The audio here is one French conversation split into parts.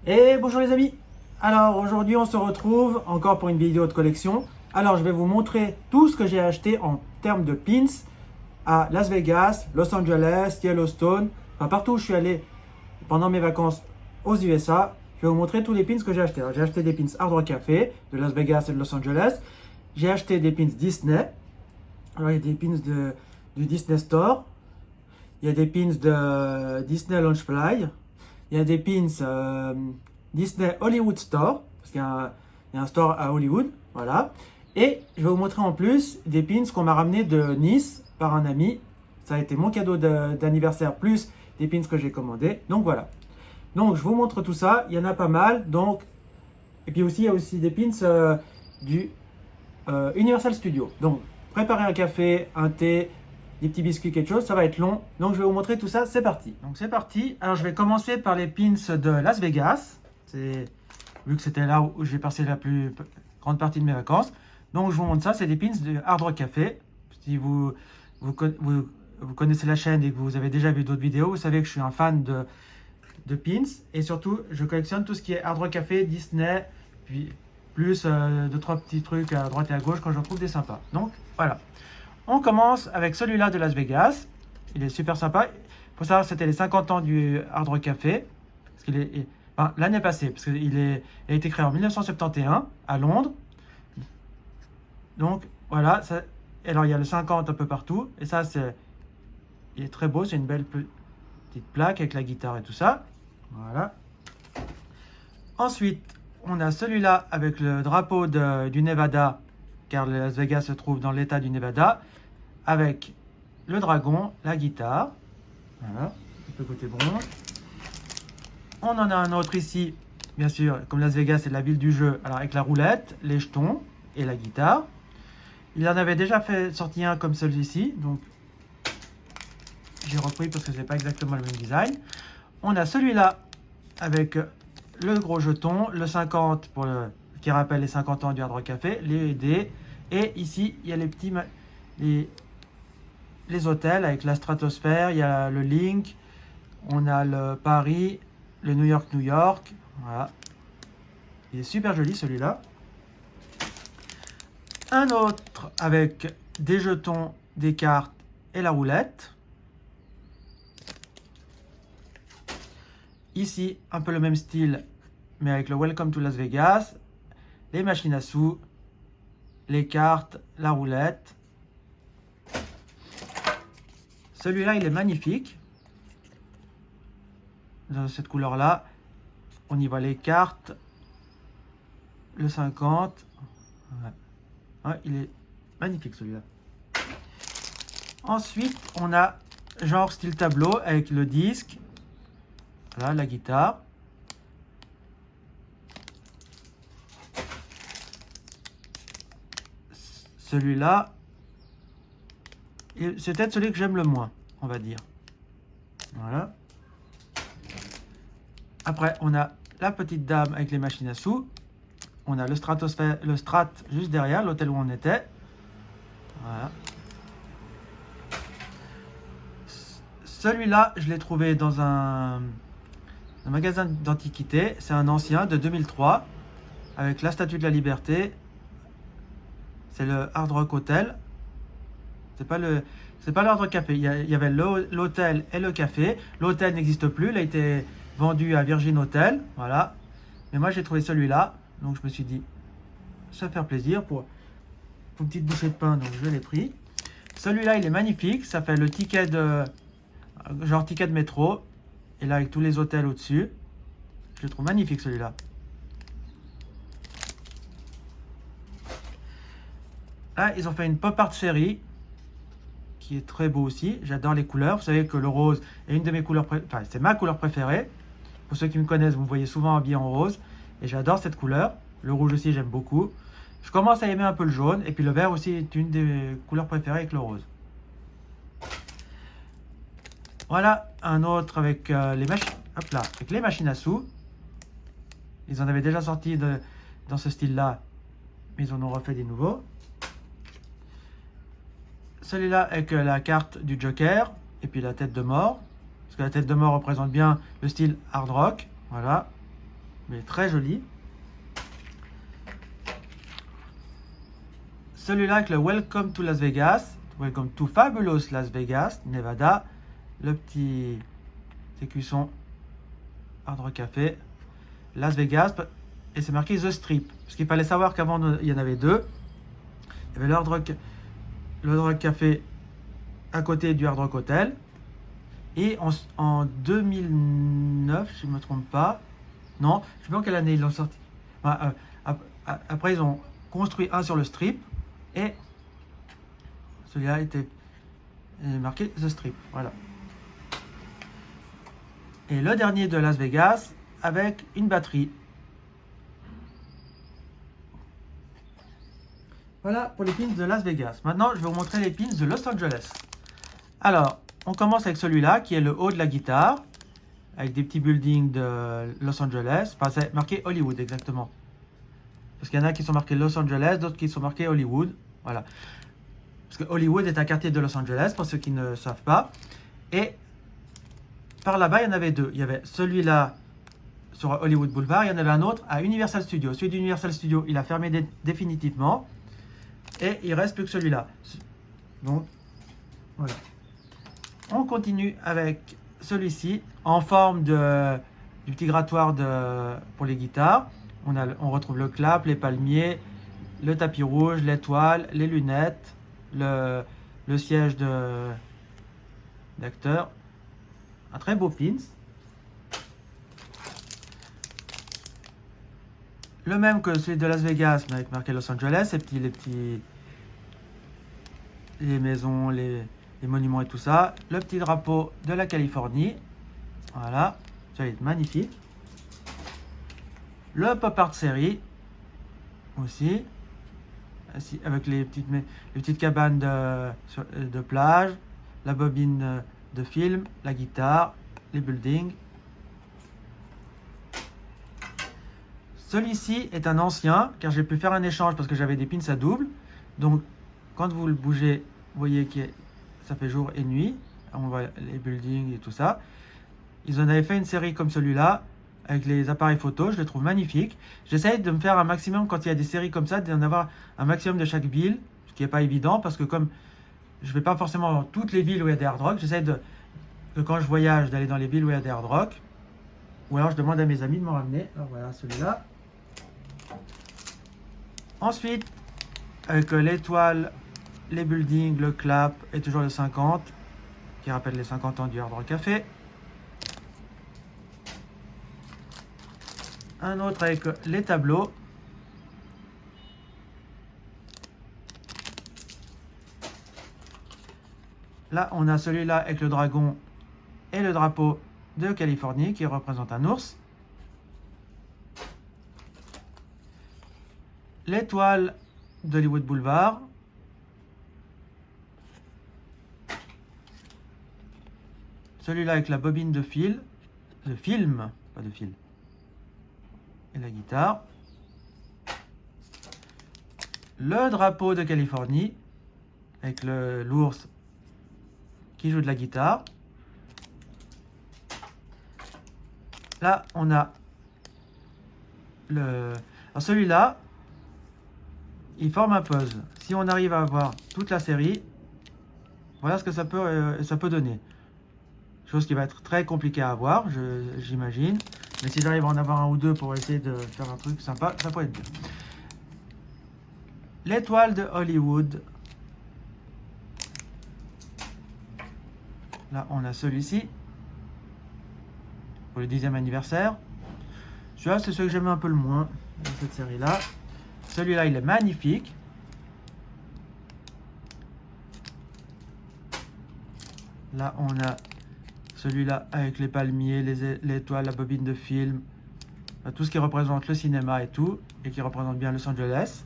Et bonjour les amis. Alors aujourd'hui on se retrouve encore pour une vidéo de collection. Alors je vais vous montrer tout ce que j'ai acheté en termes de pins à Las Vegas, Los Angeles, Yellowstone, enfin partout où je suis allé pendant mes vacances aux USA. Je vais vous montrer tous les pins que j'ai achetés. Alors j'ai acheté des pins Hard Rock Café de Las Vegas et de Los Angeles. J'ai acheté des pins Disney. Alors il y a des pins du Disney Store. Il y a des pins de Disney Launchfly. Il y a des pins Disney Hollywood Store, parce qu'il y a un store à Hollywood, voilà. Et je vais vous montrer en plus des pins qu'on m'a ramené de Nice par un ami. Ça a été mon cadeau d'anniversaire, plus des pins que j'ai commandés. Donc voilà. Donc je vous montre tout ça, il y en a pas mal. Donc, et puis aussi, il y a aussi des pins du Universal Studio. Donc, préparez un café, un thé, des petits biscuits, quelque chose, ça va être long. Donc je vais vous montrer tout ça, c'est parti. Donc c'est parti. Alors je vais commencer par les pins de Las Vegas. Vu que c'était là où j'ai passé la plus grande partie de mes vacances. Donc je vous montre ça, c'est des pins de Hard Rock Café. Si vous connaissez la chaîne et que vous avez déjà vu d'autres vidéos, vous savez que je suis un fan de pins. Et surtout, je collectionne tout ce qui est Hard Rock Café, Disney, puis plus 2-3 petits trucs à droite et à gauche quand j'en trouve des sympas. Donc voilà. On commence avec celui-là de Las Vegas. Il est super sympa. Il faut savoir que c'était les 50 ans du Hard Rock Café. Parce qu'il est, enfin, l'année passée, parce qu'il a été créé en 1971 à Londres. Donc voilà. Ça, alors il y a le 50 un peu partout. Et ça, il est très beau. C'est une belle petite plaque avec la guitare et tout ça. Voilà. Ensuite, on a celui-là avec le drapeau du Nevada, car Las Vegas se trouve dans l'état du Nevada, avec le dragon, la guitare, voilà, le côté bronze. On en a un autre ici, bien sûr, comme Las Vegas c'est la ville du jeu, alors avec la roulette, les jetons et la guitare. Il en avait déjà fait sorti un comme celui-ci, donc j'ai repris parce que c'est pas exactement le même design. On a celui-là avec le gros jeton, le 50 qui rappelle les 50 ans du Hard Rock Café, les dés, et ici il y a les petits les hôtels avec la stratosphère, il y a le Link, on a le Paris, le New York, New York, voilà. Il est super joli celui-là. Un autre avec des jetons, des cartes et la roulette. Ici, un peu le même style, mais avec le Welcome to Las Vegas, les machines à sous, les cartes, la roulette. Celui-là, il est magnifique. Dans cette couleur-là, on y voit les cartes, le 50. Ouais, il est magnifique celui-là. Ensuite, on a genre style tableau avec le disque. Voilà, la guitare. Celui-là, c'est peut-être celui que j'aime le moins, on va dire. Voilà. Après, on a la petite dame avec les machines à sous. On a le Strat juste derrière, l'hôtel où on était. Voilà. Celui-là, je l'ai trouvé dans un magasin d'antiquité. C'est un ancien de 2003 avec la Statue de la Liberté. C'est le Hard Rock Hotel. C'est pas le Hard Rock Café. Il y avait l'hôtel et le café. L'hôtel n'existe plus. Il a été vendu à Virgin Hotel. Voilà. Mais moi, j'ai trouvé celui-là. Donc, je me suis dit, ça va faire plaisir pour une petite bouchée de pain. Donc, je l'ai pris. Celui-là, il est magnifique. Ça fait le ticket genre ticket de métro. Et là, avec tous les hôtels au-dessus. Je le trouve magnifique, celui-là. Là, ils ont fait une pop art série qui est très beau aussi. J'adore les couleurs. Vous savez que le rose est une de mes couleurs préférées. Enfin, c'est ma couleur préférée. Pour ceux qui me connaissent, vous me voyez souvent habillé en rose. Et j'adore cette couleur. Le rouge aussi, j'aime beaucoup. Je commence à aimer un peu le jaune. Et puis le vert aussi est une des couleurs préférées avec le rose. Voilà un autre avec avec les machines à sous. Ils en avaient déjà sorti dans ce style-là. Mais ils en ont refait des nouveaux. Celui-là avec la carte du Joker et puis la tête de mort. Parce que la tête de mort représente bien le style hard rock. Voilà. mais très joli. Celui-là avec le Welcome to Las Vegas, Welcome to Fabulous Las Vegas, Nevada. Le petit écusson Hard Rock Café, Las Vegas, et c'est marqué The Strip. Parce qu'il fallait savoir qu'avant il y en avait deux. Il y avait le Hard Rock Café à côté du Hard Rock Hotel. Et en 2009, si je ne me trompe pas, non, je ne sais pas en quelle année ils l'ont sorti. Après, ils ont construit un sur le Strip. Et celui-là était marqué The Strip. Voilà. Et le dernier de Las Vegas avec une batterie. Voilà pour les pins de Las Vegas. Maintenant, je vais vous montrer les pins de Los Angeles. Alors, on commence avec celui-là qui est le haut de la guitare, avec des petits buildings de Los Angeles. Enfin, c'est marqué Hollywood exactement. Parce qu'il y en a qui sont marqués Los Angeles, d'autres qui sont marqués Hollywood. Voilà. Parce que Hollywood est un quartier de Los Angeles, pour ceux qui ne savent pas. Et par là-bas, il y en avait deux. Il y avait celui-là sur Hollywood Boulevard, il y en avait un autre à Universal Studios. Celui d'Universal Studios, il a fermé définitivement. Et il ne reste plus que celui-là. Donc, voilà. On continue avec celui-ci en forme du petit grattoir pour les guitares. On retrouve le clap, les palmiers, le tapis rouge, l'étoile, les lunettes, le siège d'acteur. Un très beau pins. Le même que celui de Las Vegas, mais avec marqué Los Angeles, les maisons, les monuments et tout ça. Le petit drapeau de la Californie. Voilà, ça va être magnifique. Le Pop Art Series aussi, avec les petites cabanes de plage, la bobine de film, la guitare, les buildings. Celui-ci est un ancien, car j'ai pu faire un échange parce que j'avais des pins à double. Donc, quand vous le bougez, vous voyez que ça fait jour et nuit. On voit les buildings et tout ça. Ils en avaient fait une série comme celui-là, avec les appareils photo. Je les trouve magnifiques. J'essaye de me faire un maximum, quand il y a des séries comme ça, d'en avoir un maximum de chaque ville, ce qui n'est pas évident, parce que comme je ne vais pas forcément dans toutes les villes où il y a des hard rock, j'essaie que quand je voyage, d'aller dans les villes où il y a des hard rock. Ou alors je demande à mes amis de m'en ramener. Alors voilà, celui-là. Ensuite, avec l'étoile, les buildings, le clap et toujours le 50, qui rappelle les 50 ans du Hard Rock Café. Un autre avec les tableaux. Là, on a celui-là avec le dragon et le drapeau de Californie qui représente un ours. L'étoile d'Hollywood Boulevard. Celui-là avec la bobine de film, pas de fil. Et la guitare. Le drapeau de Californie avec l'ours qui joue de la guitare. Là, on a alors celui-là, il forme un puzzle. Si on arrive à avoir toute la série, voilà ce que ça peut donner. Chose qui va être très compliquée à avoir, j'imagine. Mais si j'arrive à en avoir un ou deux pour essayer de faire un truc sympa, ça pourrait être bien. L'étoile de Hollywood. Là, on a celui-ci. Pour le 10e anniversaire. Celui-là, c'est celui que j'aime un peu le moins de cette série-là. Celui-là, il est magnifique. Là, on a celui-là avec les palmiers, l'étoile, la bobine de film. Tout ce qui représente le cinéma et tout. Et qui représente bien Los Angeles.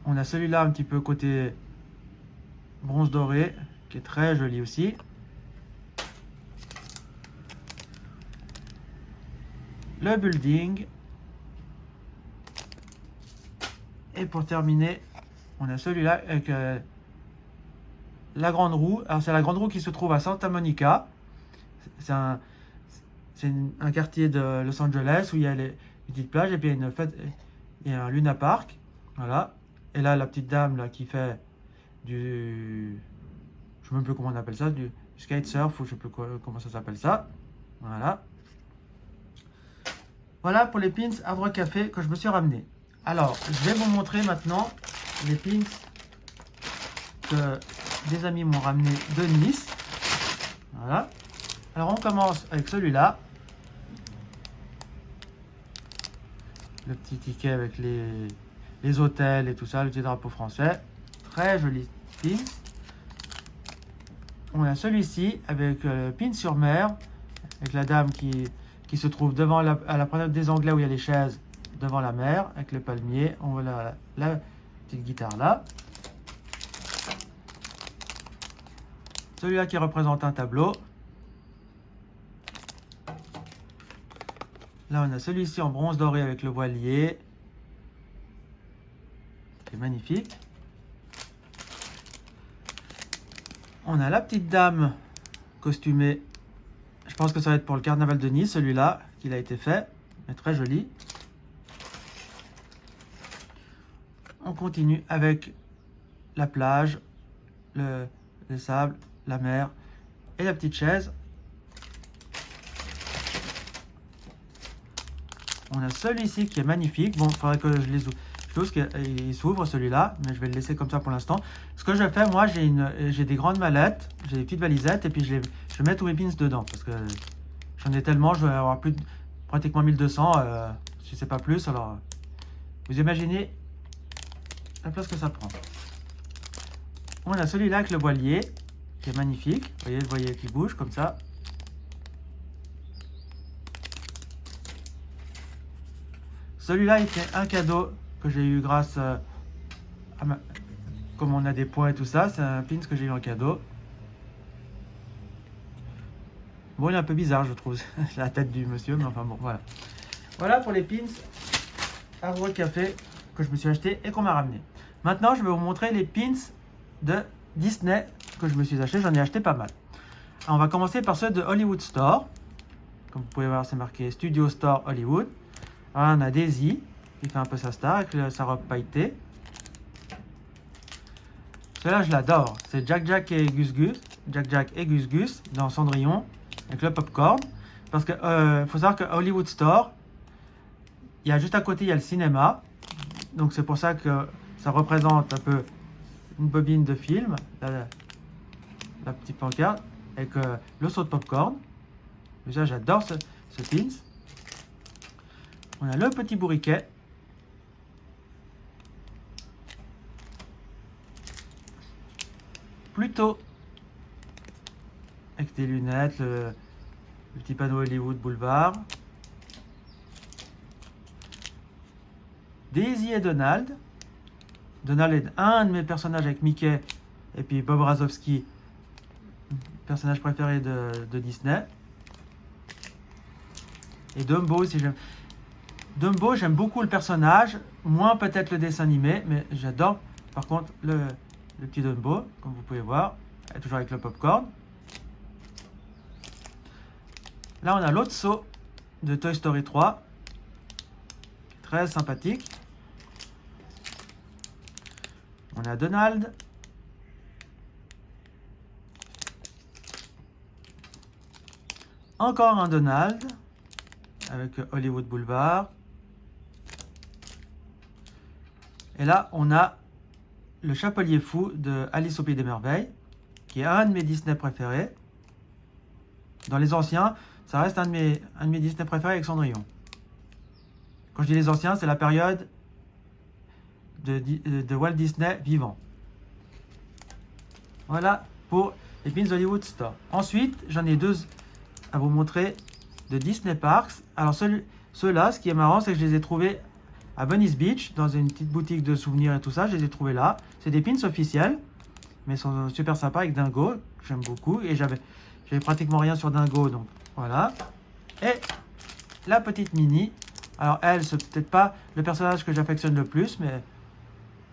On a celui-là un petit peu côté bronze doré, qui est très joli aussi. Le building. Et pour terminer, on a celui-là avec la grande roue. Alors c'est la grande roue qui se trouve à Santa Monica. C'est c'est un quartier de Los Angeles où il y a les petites plages et puis il y a une fête, il y a un Luna Park. Voilà. Et là, la petite dame là, qui fait du... Je ne sais même plus comment on appelle ça, du skate surf ou je ne sais plus comment ça s'appelle ça. Voilà. Voilà pour les pins Hard Rock Café que je me suis ramené. Alors, je vais vous montrer maintenant les pins que des amis m'ont ramené de Nice. Voilà. Alors, on commence avec celui-là. Le petit ticket avec les hôtels et tout ça, le petit drapeau français. Très joli pins. On a celui-ci avec le pin sur mer, avec la dame qui se trouve devant à la promenade des Anglais où il y a les chaises, devant la mer, avec le palmier. On voit la petite guitare là. Celui-là qui représente un tableau. Là, on a celui-ci en bronze doré avec le voilier. C'est magnifique. On a la petite dame costumée. Je pense que ça va être pour le carnaval de Nice, celui-là, qu'il a été fait. Mais très joli. On continue avec la plage, le sable, la mer et la petite chaise. On a celui-ci qui est magnifique. Bon, il faudrait que je les ouvre. Je pense qu'il s'ouvre celui-là, mais je vais le laisser comme ça pour l'instant. Ce que je fais, moi, j'ai des grandes mallettes, j'ai des petites valisettes, et puis je mets tous mes pins dedans, parce que j'en ai tellement, je vais avoir pratiquement 1200, si c'est pas plus. Alors, vous imaginez la place que ça prend. On a celui-là avec le voilier, qui est magnifique. Vous voyez le voilier qui bouge comme ça. Celui-là était un cadeau que j'ai eu grâce à comme on a des points et tout ça, c'est un pins que j'ai eu en cadeau. Bon, il est un peu bizarre, je trouve, la tête du monsieur, mais enfin bon, voilà. Voilà pour les pins Hard Rock Café que je me suis acheté et qu'on m'a ramené. Maintenant, je vais vous montrer les pins de Disney que je me suis acheté. J'en ai acheté pas mal. Alors, on va commencer par ceux de Hollywood Store. Comme vous pouvez voir, c'est marqué Studio Store Hollywood. Alors, on a Daisy qui fait un peu sa star avec sa robe pailletée. Celui-là, je l'adore. C'est Jack et Gus Gus dans Cendrillon avec le popcorn. Parce que faut savoir qu'à Hollywood Store, il y a juste à côté, il y a le cinéma. Donc c'est pour ça que ça représente un peu une bobine de film, la petite pancarte avec le saut de popcorn. Déjà, j'adore ce pins. On a le petit bourriquet. Plutôt avec des lunettes, le petit panneau Hollywood Boulevard. Daisy et Donald. Donald est un de mes personnages avec Mickey et puis Bob Razowski, personnage préféré de Disney. Et Dumbo aussi, Dumbo, j'aime beaucoup le personnage, moins peut-être le dessin animé, mais j'adore par contre le petit Dumbo, comme vous pouvez voir, toujours avec le popcorn. Là, on a l'autre saut de Toy Story 3, très sympathique. On a Donald. Encore un Donald avec Hollywood Boulevard. Et là, on a le Chapelier Fou de Alice au Pays des Merveilles, qui est un de mes Disney préférés. Dans les anciens, ça reste un de mes Disney préférés avec Cendrillon. Quand je dis les anciens, c'est la période de Walt Disney vivant. Voilà pour les pins Hollywood Store. Ensuite, j'en ai deux à vous montrer de Disney Parks. Alors ceux-là, ce qui est marrant, c'est que je les ai trouvés à Venice Beach, dans une petite boutique de souvenirs et tout ça. Je les ai trouvés là. C'est des pins officiels, mais ils sont super sympas avec Dingo, que j'aime beaucoup. Et j'avais pratiquement rien sur Dingo, donc voilà. Et la petite Minnie. Alors elle, c'est peut-être pas le personnage que j'affectionne le plus, mais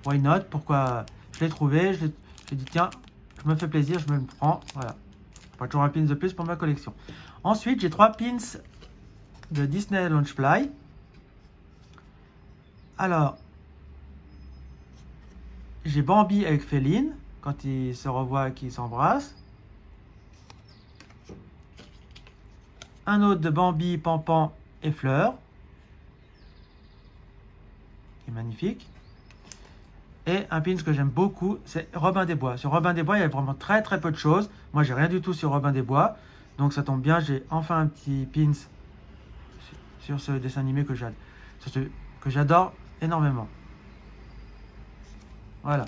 why not? Pourquoi? Je l'ai trouvé, je l'ai dit tiens, je me fais plaisir, je me le prends. Voilà. Pas toujours un pins de plus pour ma collection. Ensuite, j'ai trois pins de Disney Launchfly. Alors, j'ai Bambi avec Féline, quand ils se revoient et qu'ils s'embrassent. Un autre de Bambi, Pampan et Fleur, qui est magnifique. Et un pins que j'aime beaucoup, c'est Robin des Bois. Sur Robin des Bois, il y a vraiment très peu de choses. Moi, j'ai rien du tout sur Robin des Bois. Donc ça tombe bien, j'ai enfin un petit pins sur ce dessin animé que j'adore énormément. Voilà.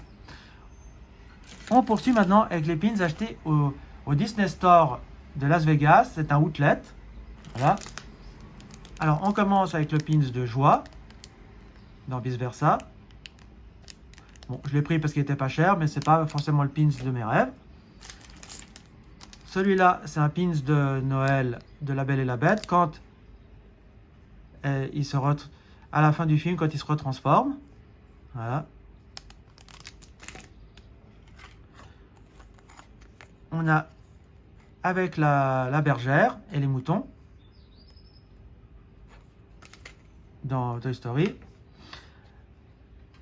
On poursuit maintenant avec les pins achetés au Disney Store de Las Vegas. C'est un outlet. Voilà. Alors, on commence avec le pins de joie, dans Vice Versa. Bon, je l'ai pris parce qu'il était pas cher, mais c'est pas forcément le pins de mes rêves. Celui-là, c'est un pins de Noël de La Belle et la Bête, quand à la fin du film, quand il se retransforme. Voilà. On a avec la bergère et les moutons dans Toy Story.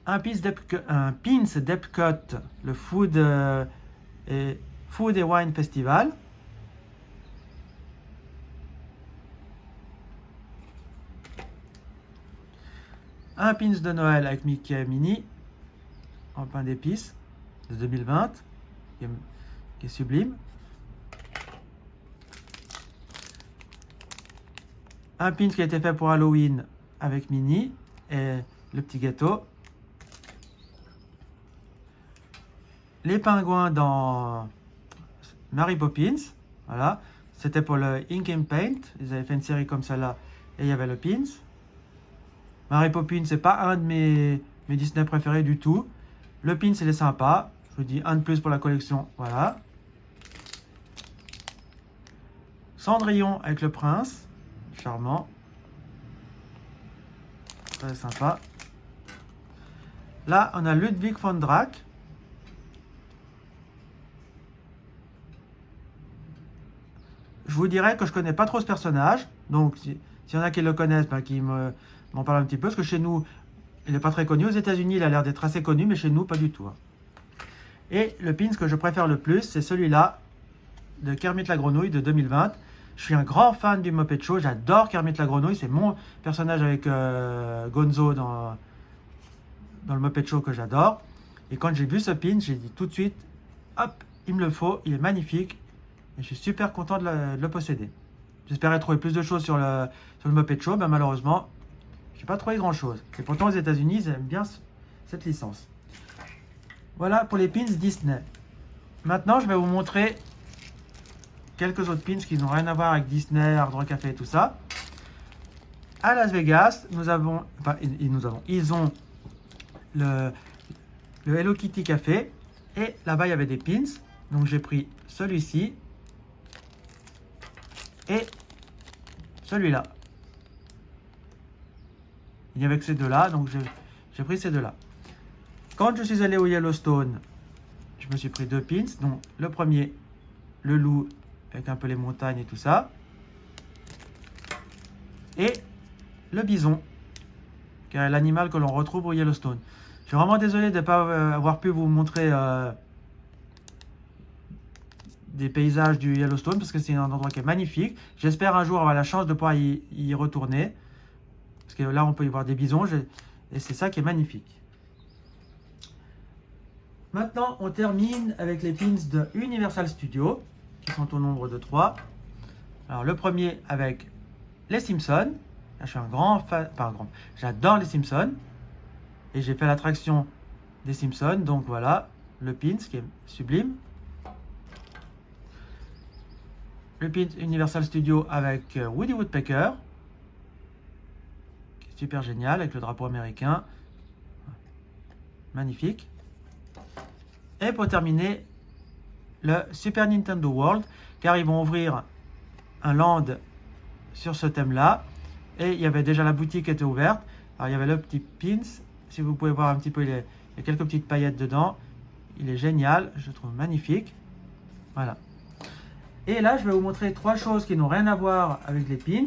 Un pins d'Epcot, le Food et Wine Festival. Un pins de Noël avec Mickey et Minnie en pain d'épices de 2020, qui est sublime. Un pins qui a été fait pour Halloween avec Minnie et le petit gâteau. Les pingouins dans Mary Poppins, voilà, c'était pour le Ink and Paint, ils avaient fait une série comme ça là, et il y avait le pins. Mary Poppins, c'est pas un de mes Disney préférés du tout. Le pins, il est sympa, je vous dis un de plus pour la collection, voilà. Cendrillon avec le prince, charmant, très sympa. Là, on a Ludwig von Drack. Je vous dirais que je connais pas trop ce personnage, donc s'il y en a qui le connaissent, qui m'en parlent un petit peu, parce que chez nous, il n'est pas très connu. Aux États-Unis, il a l'air d'être assez connu, mais chez nous, pas du tout. Et le pins que je préfère le plus, c'est celui-là, de Kermit la Grenouille de 2020. Je suis un grand fan du Muppet Show, j'adore Kermit la Grenouille, c'est mon personnage avec Gonzo dans le Muppet Show que j'adore. Et quand j'ai vu ce pin, j'ai dit tout de suite, hop, il me le faut, il est magnifique. Et je suis super content de le posséder. J'espérais trouver plus de choses sur le Muppet Show, mais malheureusement, je n'ai pas trouvé grand chose. Et pourtant, aux États-Unis, ils aiment bien cette licence. Voilà pour les pins Disney. Maintenant, je vais vous montrer quelques autres pins qui n'ont rien à voir avec Disney, Hard Rock Café et tout ça. À Las Vegas, ils ont le Hello Kitty Café. Et là-bas, il y avait des pins. Donc, j'ai pris celui-ci. Et celui-là. Il n'y avait que ces deux-là, donc j'ai pris ces deux-là. Quand je suis allé au Yellowstone, je me suis pris deux pins. Donc le premier, le loup, avec un peu les montagnes et tout ça. Et le bison, qui est l'animal que l'on retrouve au Yellowstone. Je suis vraiment désolé de ne pas avoir pu vous montrer des paysages du Yellowstone, parce que c'est un endroit qui est magnifique. J'espère un jour avoir la chance de pouvoir y retourner, parce que là on peut y voir des bisons, et c'est ça qui est magnifique. Maintenant on termine avec les pins de Universal Studios, qui sont au nombre de 3. Alors le premier avec les Simpsons. Là, je suis un grand fan, j'adore les Simpsons, et j'ai fait l'attraction des Simpsons, donc voilà le pins qui est sublime. Le pin Universal Studios avec Woody Woodpecker, qui est super génial, avec le drapeau américain. Magnifique. Et pour terminer, le Super Nintendo World, car ils vont ouvrir un land sur ce thème-là. Et il y avait déjà la boutique qui était ouverte. Alors il y avait le petit pins, si vous pouvez voir un petit peu, il y a quelques petites paillettes dedans. Il est génial, je le trouve magnifique. Voilà. Et là, je vais vous montrer 3 choses qui n'ont rien à voir avec les pins.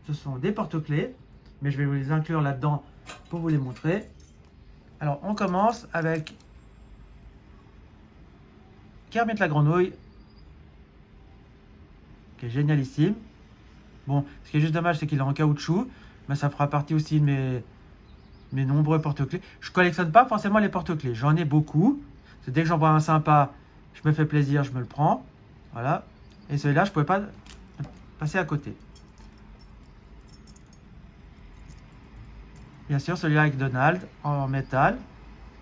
ce sont des porte-clés, mais je vais vous les inclure là-dedans pour vous les montrer. Alors, on commence avec Kermit la grenouille, qui est génialissime. Bon, ce qui est juste dommage, c'est qu'il est en caoutchouc, mais ça fera partie aussi de mes nombreux porte-clés. Je collectionne pas forcément les porte-clés, j'en ai beaucoup. C'est dès que j'en vois un sympa, je me fais plaisir, je me le prends. Voilà. Et celui-là, je pouvais pas passer à côté. Bien sûr, celui-là avec Donald en métal,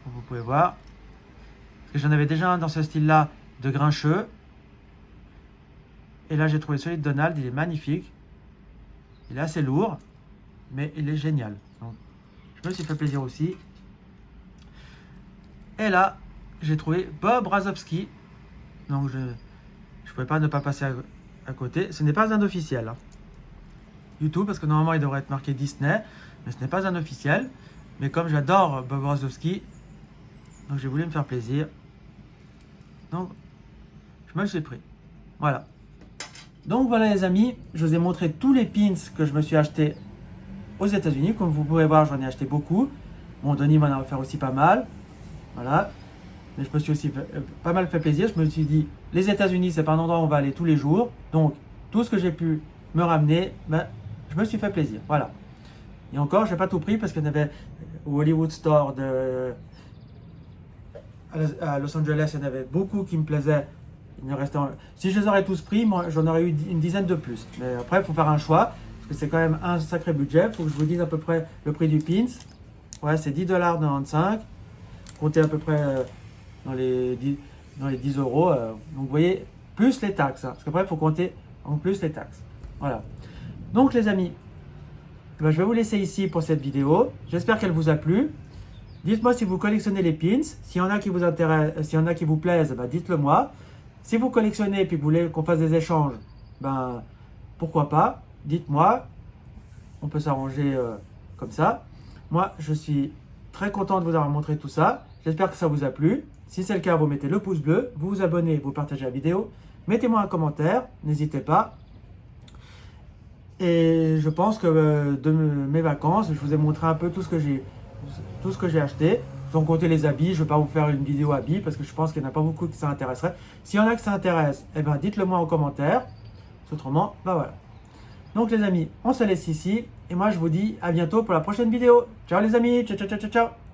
vous pouvez voir. Parce que j'en avais déjà un dans ce style-là de grincheux. Et là, j'ai trouvé celui de Donald, il est magnifique. Il est assez lourd, mais il est génial. Donc, je me suis fait plaisir aussi. Et là, j'ai trouvé Bob Razowski. Donc, je ne pouvais pas ne pas passer à côté. Ce n'est pas un officiel. Hein. Du tout, parce que normalement, il devrait être marqué Disney. Mais ce n'est pas un officiel. Mais comme j'adore Bob Razowski, donc j'ai voulu me faire plaisir. Donc, je me suis pris. Voilà. Donc voilà les amis, je vous ai montré tous les pins que je me suis acheté aux États-Unis. Comme vous pouvez voir, j'en ai acheté beaucoup. Bon, Denis m'en a offert aussi pas mal. Voilà. Mais je me suis aussi pas mal fait plaisir. Je me suis dit, les États-Unis, c'est pas un endroit où on va aller tous les jours. Donc, tout ce que j'ai pu me ramener, ben, je me suis fait plaisir. Voilà. Et encore, je n'ai pas tout pris parce qu'il y en avait au Hollywood Store à Los Angeles, il y en avait beaucoup qui me plaisaient. Il restait Si je les aurais tous pris, moi j'en aurais eu une dizaine de plus. Mais après, il faut faire un choix, parce que c'est quand même un sacré budget. Il faut que je vous dise à peu près le prix du pins. Ouais, c'est $10,95. Comptez à peu près dans les 10 euros. Donc vous voyez, plus les taxes. Hein, parce qu'après, il faut compter en plus les taxes. Voilà. Donc les amis, ben, je vais vous laisser ici pour cette vidéo. J'espère qu'elle vous a plu. Dites-moi si vous collectionnez les pins. S'il y en a qui vous intéressent, s'il y en a qui vous plaisent, ben, dites-le moi. Si vous collectionnez et puis vous voulez qu'on fasse des échanges, ben pourquoi pas, dites-moi, on peut s'arranger comme ça. Moi, je suis très content de vous avoir montré tout ça. J'espère que ça vous a plu. Si c'est le cas, vous mettez le pouce bleu, vous vous abonnez, vous partagez la vidéo. Mettez-moi un commentaire, n'hésitez pas. Et je pense que de mes vacances, je vous ai montré un peu tout ce que j'ai acheté. Sans compter les habits, je ne vais pas vous faire une vidéo habits parce que je pense qu'il n'y en a pas beaucoup qui ça intéresserait. S'il y en a qui ça intéresse, eh ben dites-le moi en commentaire. Autrement, ben voilà. Donc les amis, on se laisse ici. Et moi je vous dis à bientôt pour la prochaine vidéo. Ciao les amis, ciao ciao ciao ciao ciao.